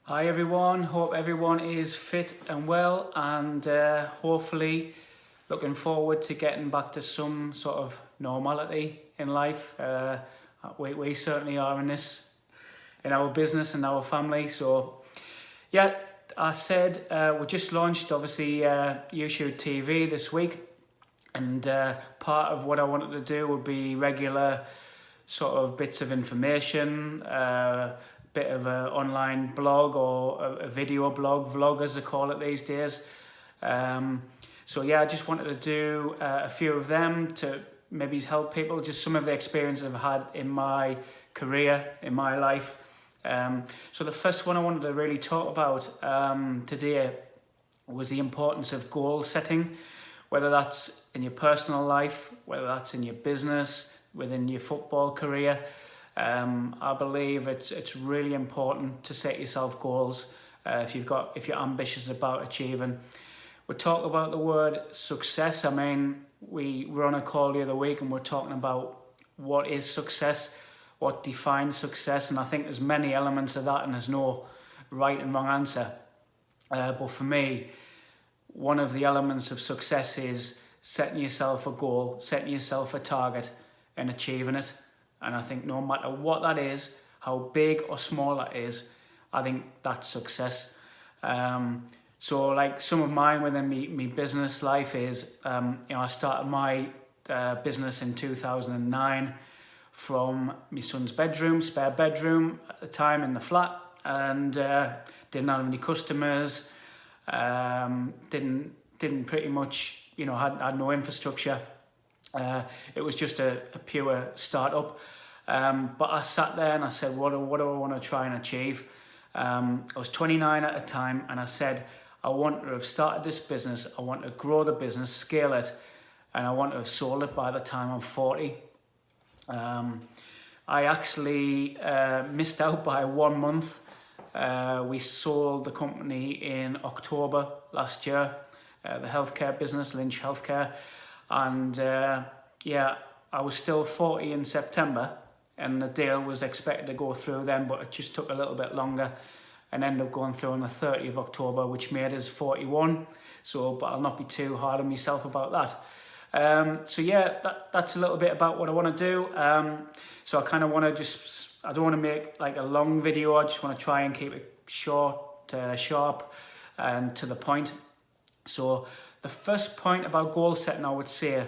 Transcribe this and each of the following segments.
Hi everyone, hope everyone is fit and well and hopefully looking forward to getting back to some sort of normality in life. We certainly are in our business and our family. So yeah, I said we just launched obviously YouTube TV this week, and part of what I wanted to do would be regular sort of bits of information, bit of an online blog or a video blog, vlog as they call it these days. So yeah, I just wanted to do a few of them to maybe help people, just some of the experiences I've had in my career, in my life. So the first one I wanted to really talk about today was the importance of goal setting, whether that's in your personal life, whether that's in your business, within your football career. I believe it's really important to set yourself goals if you're ambitious about achieving. We talk about the word success. I mean, we were on a call the other week and we're talking about what is success, what defines success, and I think there's many elements of that, and there's no right and wrong answer. But for me, one of the elements of success is setting yourself a goal, setting yourself a target, and achieving it. And I think no matter what that is, how big or small that is, I think that's success. So like some of mine within me business life is, I started my business in 2009 from my son's bedroom, spare bedroom at the time in the flat, and didn't have any customers, didn't pretty much, had no infrastructure. It was just a pure start-up. But I sat there and I said, what do I want to try and achieve? I was 29 at the time, and I said, I want to have started this business, I want to grow the business, scale it, and I want to have sold it by the time I'm 40. I actually missed out by 1 month. We sold the company in October last year, the healthcare business, Lynch Healthcare. And I was still 40 in September, and the deal was expected to go through then, but it just took a little bit longer and ended up going through on the 30th of October, which made us 41. But I'll not be too hard on myself about that. That's a little bit about what I want to do. So I kind of want to I don't want to make like a long video. I just want to try and keep it short, sharp, and to the point. So the first point about goal setting, I would say,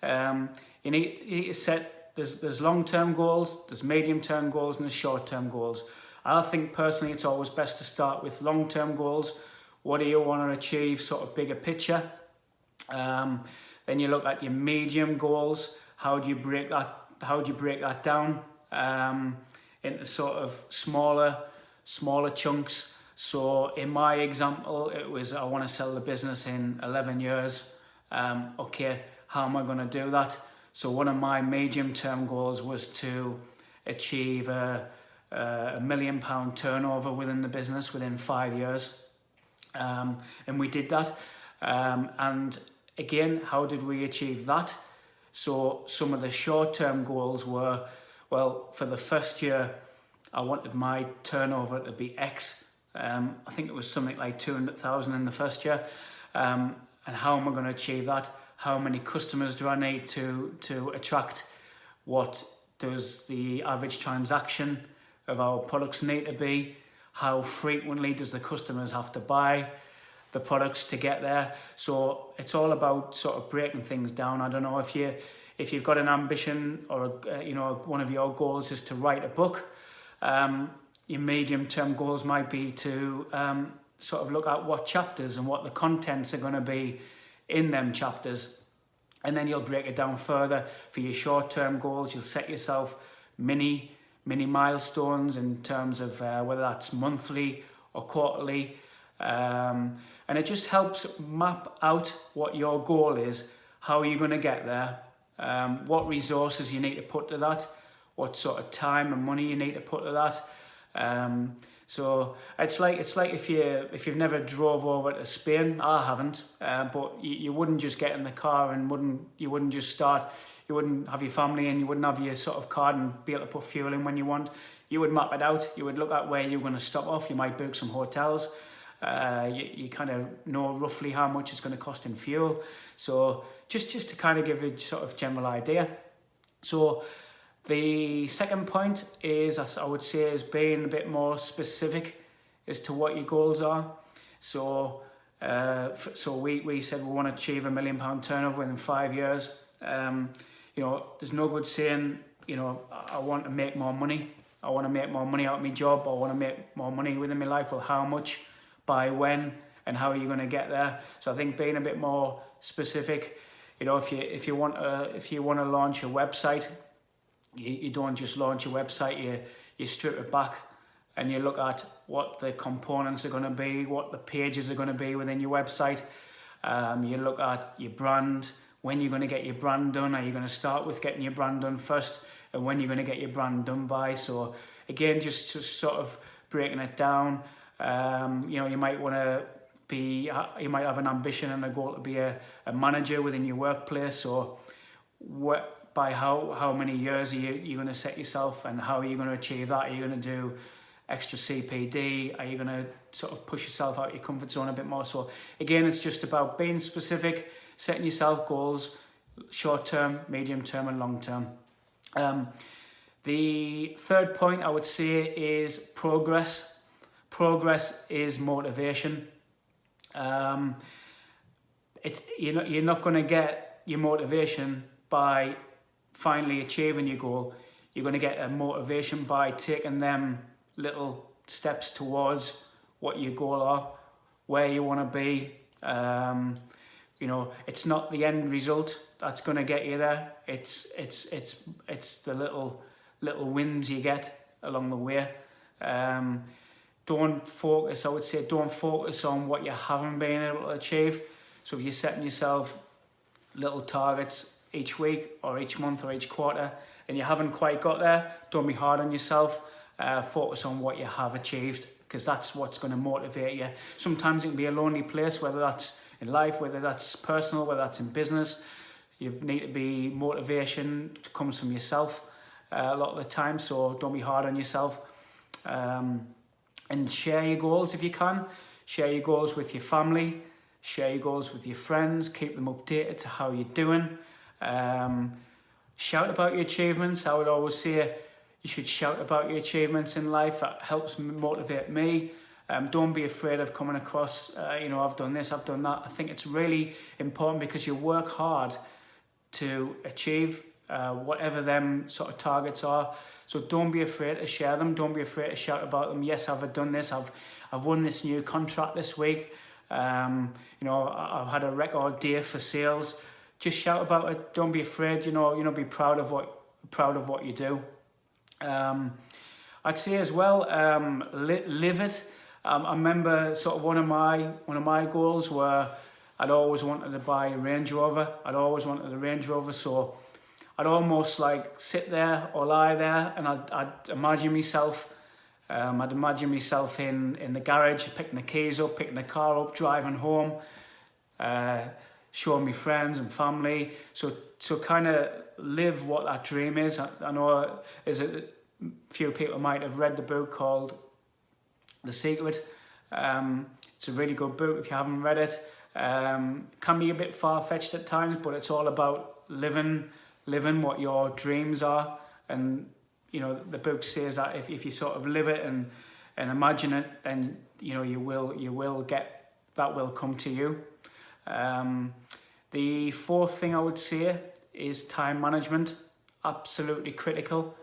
you need to set, there's long-term goals, there's medium-term goals, and there's short-term goals. I think personally it's always best to start with long-term goals. What do you want to achieve, sort of bigger picture? Then you look at your medium goals. How do you break that down into sort of smaller chunks? So in my example, it was, I want to sell the business in 11 years. Okay, how am I going to do that? So one of my medium-term goals was to achieve a £1 million turnover within the business within 5 years. And we did that. And again, how did we achieve that? So some of the short-term goals were, well, for the first year, I wanted my turnover to be X. I think it was something like 200,000 in the first year. And how am I going to achieve that? How many customers do I need to attract? What does the average transaction of our products need to be? How frequently does the customers have to buy the products to get there? So it's all about sort of breaking things down. I don't know if you've got an ambition or one of your goals is to write a book. Your medium-term goals might be to sort of look at what chapters and what the contents are going to be in them chapters. And then you'll break it down further. For your short-term goals, you'll set yourself mini milestones in terms of whether that's monthly or quarterly. And it just helps map out what your goal is, how are you going to get there, what resources you need to put to that, what sort of time and money you need to put to that. So it's like if you've never drove over to Spain. I haven't, but you wouldn't just get in the car and you wouldn't just start. You wouldn't have your family and you wouldn't have your sort of card and be able to put fuel in when you want. you would map it out. You would look at where you're going to stop off. You might book some hotels. You kind of know roughly how much it's going to cost in fuel. So just to kind of give a sort of general idea. So the second point is, as I would say, is being a bit more specific as to what your goals are. So we said we want to achieve £1 million turnover within 5 years. There's no good saying, I want to make more money. I want to make more money out of my job. I want to make more money within my life. Well, how much, by when, and how are you going to get there? So I think being a bit more specific. If you want to launch a website, you don't just launch a website. You strip it back and you look at what the components are going to be, what the pages are going to be within your website. You look at your brand, when you're going to get your brand done. Are you going to start with getting your brand done first, and when you're going to get your brand done by? So again, just sort of breaking it down. You might want to you might have an ambition and a goal to be a manager within your workplace, or by how many years are you going to set yourself, and how are you going to achieve that? Are you going to do extra CPD? Are you going to sort of push yourself out of your comfort zone a bit more? So again, it's just about being specific, setting yourself goals, short term, medium term, and long term. The third point I would say is progress. Progress is motivation. You're not going to get your motivation by finally achieving your goal. You're going to get a motivation by taking them little steps towards what your goal are, where you want to be. It's not the end result that's going to get you there. It's the little wins you get along the way. Don't focus on what you haven't been able to achieve. So if you're setting yourself little targets each week or each month or each quarter and you haven't quite got there, don't be hard on yourself. Focus on what you have achieved, because that's what's going to motivate you. Sometimes it can be a lonely place, whether that's in life, whether that's personal, whether that's in business. You need to be motivation comes from yourself a lot of the time, so don't be hard on yourself. And share your goals if you can. Share your goals with your family. Share your goals with your friends. Keep them updated to how you're doing. Shout about your achievements. I would always say you should shout about your achievements in life. That helps motivate me. Don't be afraid of coming across, I've done this, I've done that. I think it's really important, because you work hard to achieve whatever them sort of targets are. So don't be afraid to share them. Don't be afraid to shout about them. Yes, I've done this. I've won this new contract this week. I've had a record day for sales. Just shout about it. Don't be afraid. Be proud of what you do. I'd say as well, live it. I remember sort of one of my goals were I'd always wanted to buy a Range Rover. So I'd almost like sit there or lie there, and I'd imagine myself. I'd imagine myself in the garage, picking the keys up, picking the car up, driving home, showing my friends and family. So kind of live what that dream is. I know there's a few people might have read the book called The Secret. It's a really good book if you haven't read it. Can be a bit far-fetched at times, but it's all about living what your dreams are. And the book says that if you sort of live it and imagine it, then you will get that, will come to you. The fourth thing I would say is time management. Absolutely critical.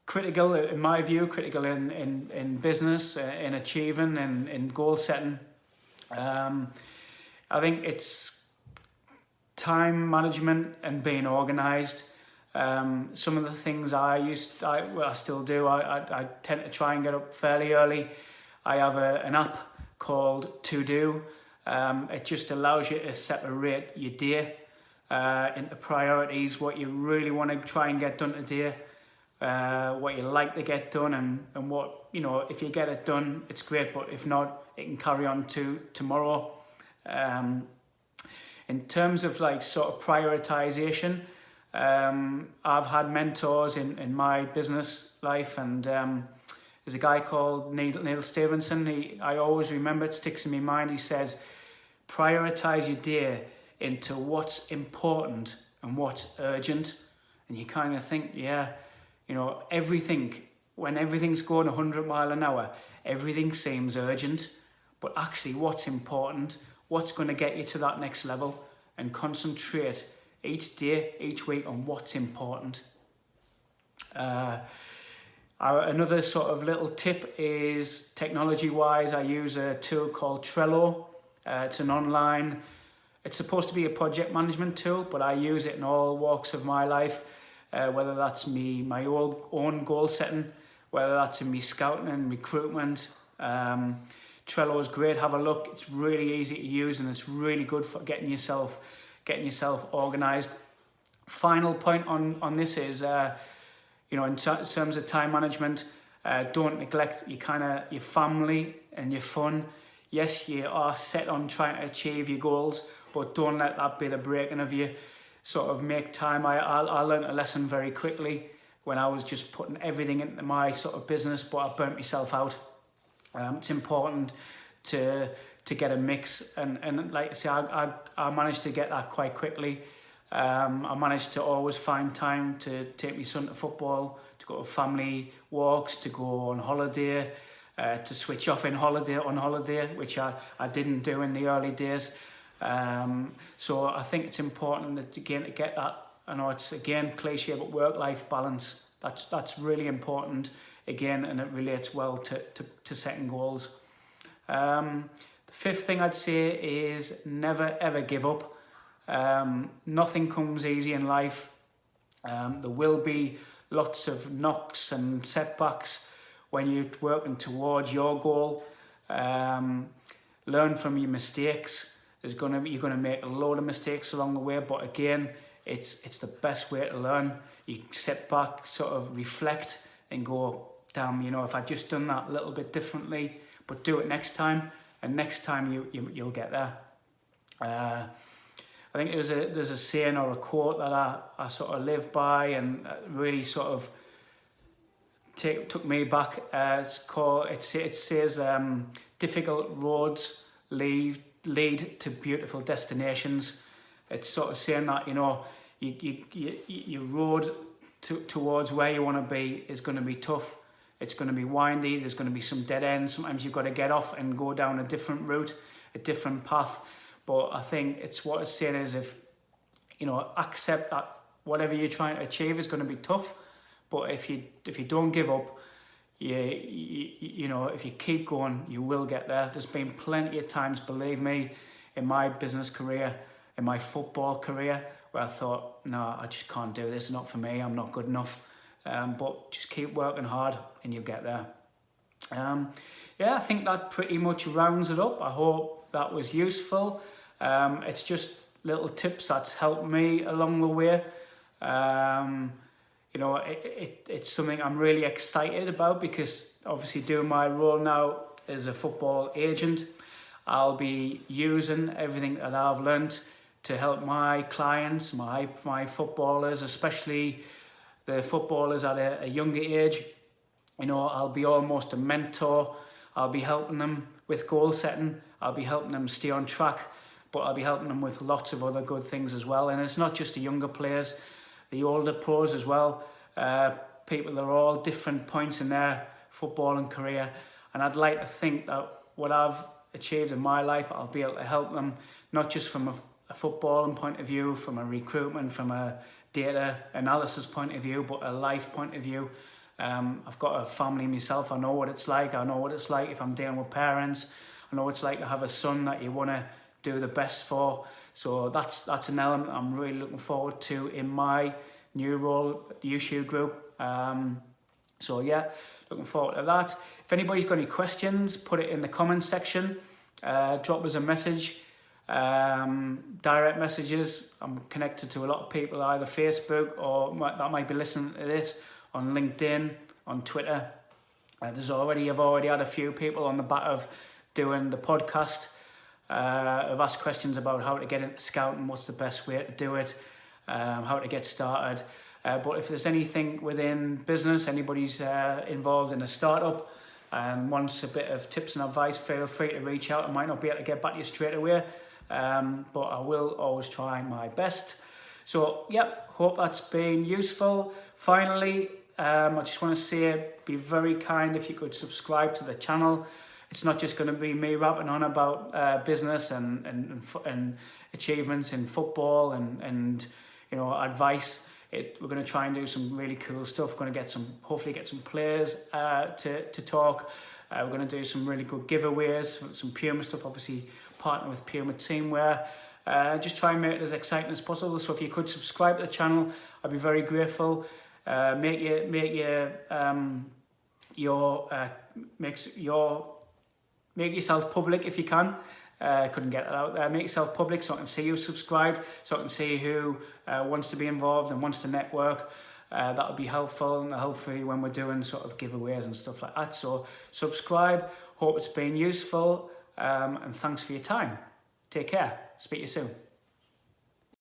Critical in my view, critical in business, in achieving, in goal setting. I think it's time management and being organised. Some of the things I still do, I tend to try and get up fairly early. I have an app called To Do. It just allows you to separate your day into priorities, what you really want to try and get done today, what you like to get done, and what, if you get it done, it's great, but if not, it can carry on to tomorrow. In terms of like sort of prioritization, I've had mentors in my business life, and there's a guy called Neil Stevenson. I always remember, it sticks in my mind. He said, prioritize your day into what's important and what's urgent. And you kind of think, yeah, you know, when everything's going 100 miles an hour, everything seems urgent, but actually what's important, what's going to get you to that next level, and concentrate each day, each week on what's important. Another sort of little tip is, technology-wise, I use a tool called Trello. It's an online, it's supposed to be a project management tool, but I use it in all walks of my life, whether that's my own goal setting, whether that's in me scouting and recruitment. Trello is great, have a look. It's really easy to use, and it's really good for getting yourself organized. Final point on this is, you know, in terms of time management, don't neglect your family and your fun. Yes, you are set on trying to achieve your goals, but don't let that be the breaking of you. Sort of make time. I learned a lesson very quickly when I was just putting everything into my sort of business, but I burnt myself out. It's important to get a mix, and like I say, I managed to get that quite quickly. I managed to always find time to take my son to football, to go to family walks, to go on holiday, to switch off on holiday, which I didn't do in the early days. So I think it's important to get that. I know it's again cliche, but work-life balance. That's really important again, and it relates well to setting goals. The fifth thing I'd say is never ever give up. Nothing comes easy in life. There will be lots of knocks and setbacks when you're working towards your goal. Learn from your mistakes. You're gonna make a load of mistakes along the way, but again, it's the best way to learn. You sit back, sort of reflect, and go, damn, you know, if I'd just done that a little bit differently, but do it next time, and next time you'll get there. I think there's a saying or a quote that I sort of live by, and really sort of took me back. It says difficult roads lead to beautiful destinations. It's sort of saying that, you know, your road towards where you want to be is going to be tough. It's going to be windy. There's going to be some dead ends. Sometimes you've got to get off and go down a different route, a different path. But I think what it's saying is, if you know, accept that whatever you're trying to achieve is going to be tough. But if you don't give up, you know, if you keep going, you will get there. There's been plenty of times, believe me, in my business career, in my football career, where I thought, no, I just can't do this. It's not for me. I'm not good enough. But just keep working hard, and you'll get there. Yeah, I think that pretty much rounds it up. I hope that was useful. It's just little tips that's helped me along the way. You know, it's something I'm really excited about, because obviously doing my role now as a football agent, I'll be using everything that I've learned to help my clients, my footballers, especially the footballers at a younger age. You know, I'll be almost a mentor. I'll be helping them with goal setting. I'll be helping them stay on track, but I'll be helping them with lots of other good things as well. And it's not just the younger players, the older pros as well. People that are all different points in their footballing career. And I'd like to think that what I've achieved in my life, I'll be able to help them, not just from a footballing point of view, from a recruitment, from a data analysis point of view, but a life point of view. I've got a family myself. I know what it's like. I know what it's like if I'm dealing with parents. I know what it's like to have a son that you want to do the best for. So that's an element I'm really looking forward to in my new role at the USHU Group. So yeah, looking forward to that. If anybody's got any questions, put it in the comments section. Drop us a message. Direct messages. I'm connected to a lot of people, either Facebook or that might be listening to this, on LinkedIn, on Twitter. I've already had a few people on the back of doing the podcast have asked questions about how to get into scouting, what's the best way to do it. how to get started. But if there's anything within business, anybody's involved in a startup and wants a bit of tips and advice, feel free to reach out. I might not be able to get back to you straight away, but I will always try my best. So, yep, hope that's been useful. Finally, I just want to say, be very kind if you could subscribe to the channel. It's not just going to be me rapping on about business and achievements in football and you know, advice. We're going to try and do some really cool stuff. We're going to hopefully get some players to talk. We're going to do some really good giveaways, some Puma stuff, obviously partner with Puma Teamwear. Just try and make it as exciting as possible. So if you could subscribe to the channel, I'd be very grateful. Make yourself public if you can. Couldn't get it out there. Make yourself public so I can see you subscribed, so I can see who wants to be involved and wants to network. That would be helpful, and hopefully when we're doing sort of giveaways and stuff like that. So subscribe. Hope it's been useful, and thanks for your time. Take care. Speak to you soon.